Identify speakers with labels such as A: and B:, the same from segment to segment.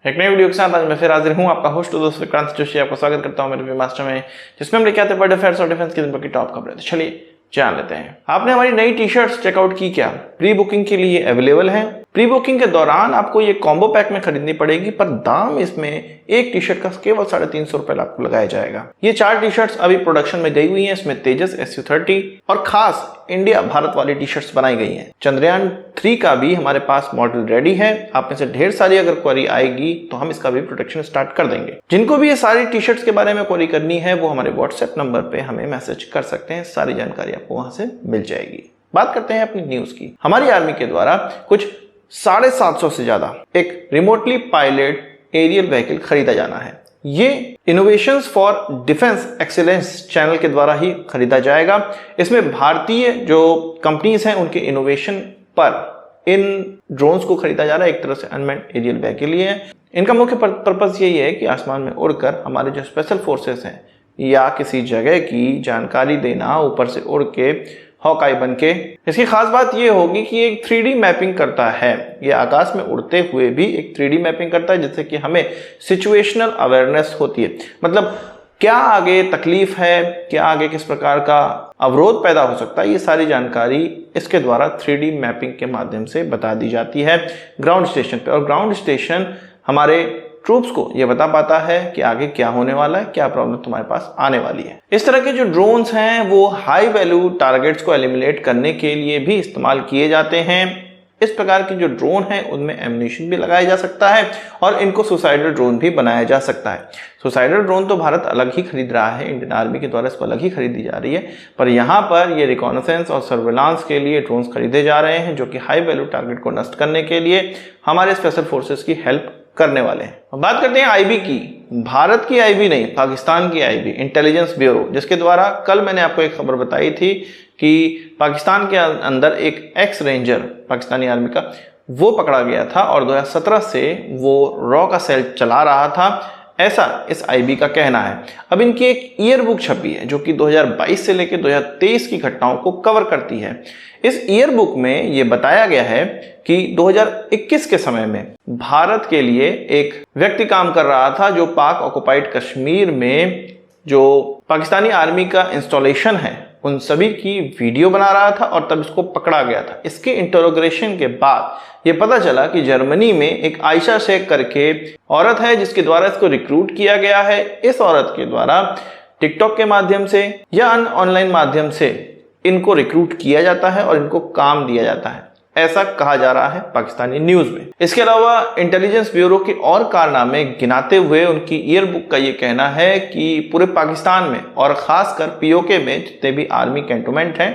A: एक नई वीडियो के साथ आज मैं फिर हाजिर हूं, आपका होस्ट दोस्त विक्रांत जोशी। आपका स्वागत करता हूं मेरे मास्टर में, जिसमें हम लेके आते हैं वर्ल्ड अफेयर्स और डिफेंस की दिन की टॉप खबरें। तो चलिए जान लेते हैं। आपने हमारी नई टी शर्ट्स चेकआउट की क्या? प्री बुकिंग के लिए अवेलेबल है। प्री बुकिंग के दौरान आपको ये कॉम्बो पैक में खरीदनी पड़ेगी, पर दाम इसमें एक टी शर्ट का केवल 350 रुपए आपको लगाया जाएगा। ये 4 टी शर्ट्स अभी प्रोडक्शन में गई हुई हैं। इसमें तेजस SU-30 और खास इंडिया भारत वाली टी शर्ट्स बनाई गई हैं। चंद्रयान 3 का भी हमारे पास मॉडल रेडी है। आप में से ढेर सारी अगर क्वेरी आएगी तो हम इसका भी प्रोडक्शन स्टार्ट कर देंगे। जिनको भी ये सारी टी शर्ट्स के बारे में क्वेरी करनी है वो हमारे व्हाट्सएप नंबर पे हमें मैसेज कर सकते हैं। सारी जानकारी आपको वहां से मिल जाएगी। बात करते हैं अपनी न्यूज की। हमारी आर्मी के द्वारा कुछ 750 से ज्यादा एक रिमोटली पायलट एरियल व्हीकल खरीदा जाना है। ये innovations for defence excellence channel के द्वारा ही खरीदा जाएगा। इसमें भारतीय जो कंपनीज हैं उनके इनोवेशन पर इन ड्रोन्स को खरीदा जा रहा है। एक तरह से अनमैन्ड एरियल व्हीकल ही है। इनका मुख्य पर्पस यही है कि आसमान में उड़कर हमारे जो स्पेशल फोर्सेस हैं या किसी जगह की जानकारी देना, ऊपर से उड़ के हॉकाई बन के। इसकी खास बात यह होगी कि एक 3D मैपिंग करता है। ये आकाश में उड़ते हुए भी एक 3D मैपिंग करता है, जिससे कि हमें सिचुएशनल अवेयरनेस होती है। मतलब क्या आगे तकलीफ है, क्या आगे किस प्रकार का अवरोध पैदा हो सकता है, ये सारी जानकारी इसके द्वारा 3D मैपिंग के माध्यम से बता दी जाती है ग्राउंड स्टेशन पे। और ग्राउंड स्टेशन हमारे ट्रूप्स को यह बता पाता है कि आगे क्या होने वाला है, क्या प्रॉब्लम तुम्हारे पास आने वाली है। इस तरह के जो ड्रोन्स हैं वो हाई वैल्यू टारगेट्स को एलिमिनेट करने के लिए भी इस्तेमाल किए जाते हैं। इस प्रकार के जो ड्रोन हैं उनमें एम्यूनिशन भी लगाया जा सकता है और इनको सुसाइडल ड्रोन भी बनाया जा सकता है। सुसाइडल ड्रोन तो भारत अलग ही खरीद रहा है, इंडियन आर्मी के द्वारा इसको अलग ही खरीदी जा रही है। पर यहाँ पर ये रिकॉनेसेंस और सर्वेलांस के लिए ड्रोन्स खरीदे जा रहे हैं, जो कि हाई वैल्यू टारगेट को नष्ट करने के लिए हमारे स्पेशल फोर्सेस की हेल्प करने वाले हैं। बात करते हैं आईबी की। भारत की आईबी नहीं, पाकिस्तान की आईबी, इंटेलिजेंस ब्यूरो, जिसके द्वारा कल मैंने आपको एक खबर बताई थी कि पाकिस्तान के अंदर एक एक्स रेंजर पाकिस्तानी आर्मी का वो पकड़ा गया था और 2017 से वो रॉ का सेल चला रहा था, ऐसा इस आईबी का कहना है। अब इनकी एक ईयर बुक छपी है जो कि 2022 से लेकर 2023 की घटनाओं को कवर करती है। इस ईयर बुक में ये बताया गया है कि 2021 के समय में भारत के लिए एक व्यक्ति काम कर रहा था जो पाक ऑक्युपाइड कश्मीर में जो पाकिस्तानी आर्मी का इंस्टॉलेशन है उन सभी की वीडियो बना रहा था और तब इसको पकड़ा गया था। इसके इंटरोगेशन के बाद ये पता चला कि जर्मनी में एक आयशा शेख करके औरत है जिसके द्वारा इसको रिक्रूट किया गया है। इस औरत के द्वारा टिकटॉक के माध्यम से या अन्य ऑनलाइन माध्यम से इनको रिक्रूट किया जाता है और इनको काम दिया जाता है, ऐसा कहा जा रहा है पाकिस्तानी न्यूज में। इसके अलावा इंटेलिजेंस ब्यूरो के और कारनामे गिनाते हुए उनकी ईयर बुक का ये कहना है कि पूरे पाकिस्तान में और खासकर POK में जितने भी आर्मी कैंटोनमेंट हैं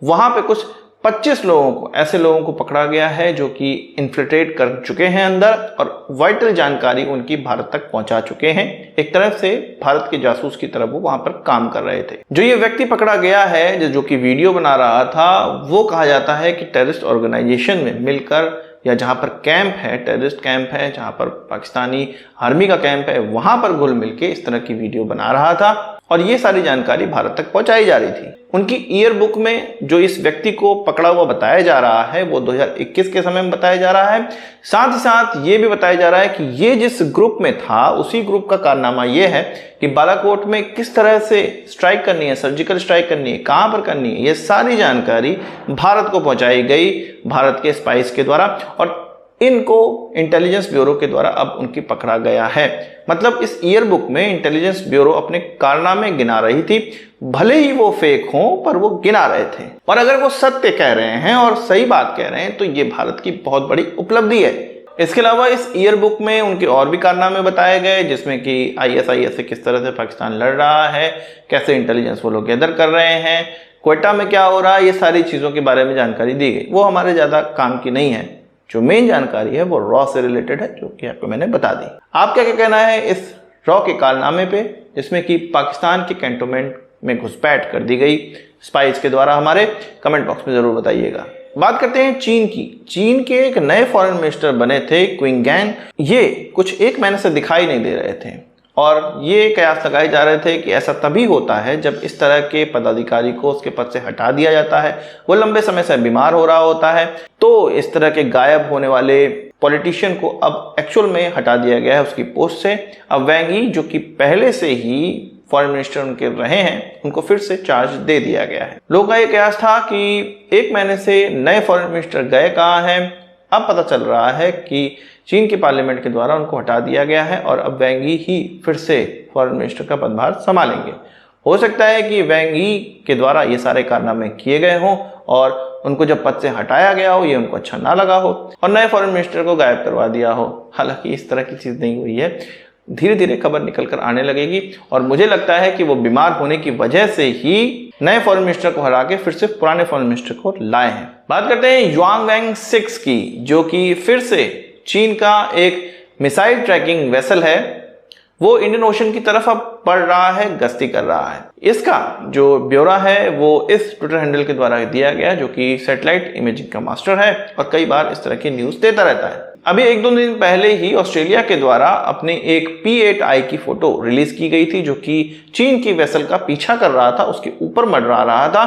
A: वहां पे कुछ 25 लोगों को, ऐसे लोगों को पकड़ा गया है जो कि इन्फिल्ट्रेट कर चुके हैं अंदर और वाइटल जानकारी उनकी भारत तक पहुंचा चुके हैं। एक तरफ से भारत के जासूस की तरफ वो वहां पर काम कर रहे थे। जो ये व्यक्ति पकड़ा गया है जो कि वीडियो बना रहा था, वो कहा जाता है कि टेररिस्ट ऑर्गेनाइजेशन में मिलकर या जहां पर कैंप है, टेररिस्ट कैंप है, जहां पर पाकिस्तानी आर्मी का कैंप है, वहां पर घुल मिल के इस तरह की वीडियो बना रहा था और ये सारी जानकारी भारत तक पहुंचाई जा रही थी। उनकी ईयर बुक में जो इस व्यक्ति को पकड़ा हुआ बताया जा रहा है वो 2021 के समय में बताया जा रहा है। साथ ही साथ ये भी बताया जा रहा है कि ये जिस ग्रुप में था उसी ग्रुप का कारनामा ये है कि बालाकोट में किस तरह से स्ट्राइक करनी है, सर्जिकल स्ट्राइक करनी है, कहां पर करनी है, ये सारी जानकारी भारत को पहुंचाई गई भारत के स्पाइस के द्वारा और इनको इंटेलिजेंस ब्यूरो के द्वारा अब उनकी पकड़ा गया है। मतलब इस ईयर बुक में इंटेलिजेंस ब्यूरो अपने कारनामे गिना रही थी, भले ही वो फेक हों पर वो गिना रहे थे। और अगर वो सत्य कह रहे हैं और सही बात कह रहे हैं तो ये भारत की बहुत बड़ी उपलब्धि है। इसके अलावा इस ईयर बुक में उनके और भी कारनामे बताए गए, जिसमें कि ISIS से किस तरह से पाकिस्तान लड़ रहा है, कैसे इंटेलिजेंस वो लोग गैदर कर रहे हैं, क्वेटा में क्या हो रहा है, ये सारी चीज़ों के बारे में जानकारी दी गई। वो हमारे ज़्यादा काम की नहीं है। जो मेन जानकारी है वो रॉ से रिलेटेड है, जो कि आपको मैंने बता दी। आपका क्या कहना है इस रॉ के कारनामे पे, जिसमें कि पाकिस्तान के कैंटोनमेंट में घुसपैठ कर दी गई स्पाइस के द्वारा? हमारे कमेंट बॉक्स में जरूर बताइएगा। बात करते हैं चीन की। चीन के एक नए फॉरेन मिनिस्टर बने थे क्विंग गैन। ये कुछ 1 महीने से दिखाई नहीं दे रहे थे और ये कयास लगाए जा रहे थे कि ऐसा तभी होता है जब इस तरह के पदाधिकारी को उसके पद से हटा दिया जाता है, वो लंबे समय से बीमार हो रहा होता है, तो इस तरह के गायब होने वाले पॉलिटिशियन को अब एक्चुअल में हटा दिया गया है उसकी पोस्ट से। अब वैंग यी जो कि पहले से ही फॉरेन मिनिस्टर उनके रहे हैं, उनको फिर से चार्ज दे दिया गया है। लोगों का ये कयास था कि 1 महीने से नए फॉरेन मिनिस्टर गए कहाँ हैं। अब पता चल रहा है कि चीन की पार्लियामेंट के द्वारा उनको हटा दिया गया है और अब वैंग यी ही फिर से फॉरेन मिनिस्टर का पदभार संभालेंगे। हो सकता है कि वैंग यी के द्वारा ये सारे कारनामे किए गए हों और उनको जब पद से हटाया गया हो ये उनको अच्छा ना लगा हो और नए फॉरेन मिनिस्टर को गायब करवा दिया हो। हालांकि इस तरह की चीज़ नहीं हुई है। धीरे धीरे खबर निकल कर आने लगेगी और मुझे लगता है कि वो बीमार होने की वजह से ही नए फॉरेन मिनिस्टर को हरा के फिर से पुराने फॉरेन मिनिस्टर को लाए हैं। बात करते हैं युआंगवैंग 6 की, जो कि फिर से चीन का एक मिसाइल ट्रैकिंग वेसल है। वो इंडियन ओशन की तरफ अब बढ़ रहा है, गश्ती कर रहा है। इसका जो ब्यौरा है वो इस ट्विटर हैंडल के द्वारा दिया गया, जो कि सैटेलाइट इमेजिंग का मास्टर है और कई बार इस तरह की न्यूज देता रहता है। अभी 1-2 दिन पहले ही ऑस्ट्रेलिया के द्वारा अपने एक P-8I की फोटो रिलीज की गई थी, जो कि चीन की वेसल का पीछा कर रहा था, उसके ऊपर मंडरा रहा था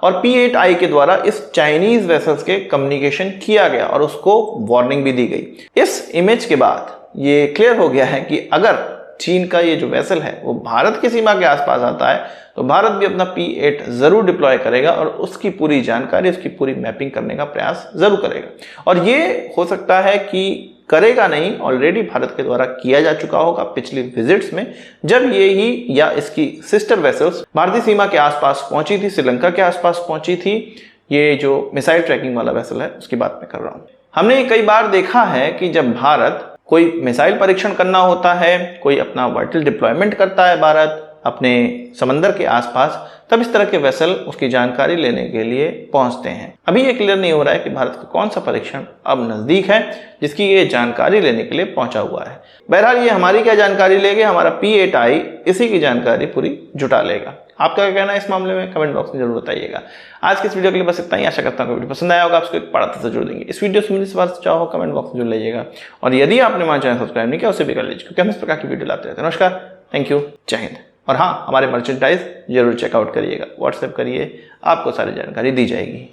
A: और P-8I के द्वारा इस चाइनीज वेसल्स के कम्युनिकेशन किया गया और उसको वार्निंग भी दी गई। इस इमेज के बाद ये क्लियर हो गया है कि अगर चीन का ये जो वेसल है वो भारत की सीमा के आसपास आता है तो भारत भी अपना P-8 जरूर डिप्लॉय करेगा और उसकी पूरी जानकारी, उसकी पूरी मैपिंग करने का प्रयास जरूर करेगा। और ये हो सकता है कि करेगा नहीं, ऑलरेडी भारत के द्वारा किया जा चुका होगा पिछली विजिट्स में, जब ये ही या इसकी सिस्टर वेसल्स भारतीय सीमा के आसपास पहुंची थी, श्रीलंका के आसपास पहुंची थी। ये जो मिसाइल ट्रैकिंग वाला वेसल है उसकी बात मैं कर रहा हूँ। हमने कई बार देखा है कि जब भारत कोई मिसाइल परीक्षण करना होता है, कोई अपना वर्टिकल डिप्लॉयमेंट करता है भारत अपने समंदर के आसपास, तब इस तरह के वेसल उसकी जानकारी लेने के लिए पहुंचते हैं। अभी ये क्लियर नहीं हो रहा है कि भारत का कौन सा परीक्षण अब नजदीक है जिसकी ये जानकारी लेने के लिए पहुंचा हुआ है। बहरहाल ये हमारी क्या जानकारी लेगा, हमारा P-8I इसी की जानकारी पूरी जुटा लेगा। आपका क्या कहना है इस मामले में, कमेंट बॉक्स में जरूर बताइएगा। आज की इस वीडियो के लिए बस इतना ही। आशा करता हूँ वीडियो पसंद आया होगा, आपको एक बड़ा से जरूर देंगे। इस वीडियो से मुझे सवाल चाहो कमेंट बॉक्स में जरूर लीजिएगा और यदि आपने हमारा चैनल सब्सक्राइब नहीं किया उसे भी कर लीजिए, क्योंकि हम इस प्रकार की वीडियो लाते रहते हैं। नमस्कार, थैंक यू, जय हिंद। और हाँ, हमारे मर्चेंडाइज जरूर चेकआउट करिएगा, व्हाट्सएप करिए, आपको सारी जानकारी दी जाएगी।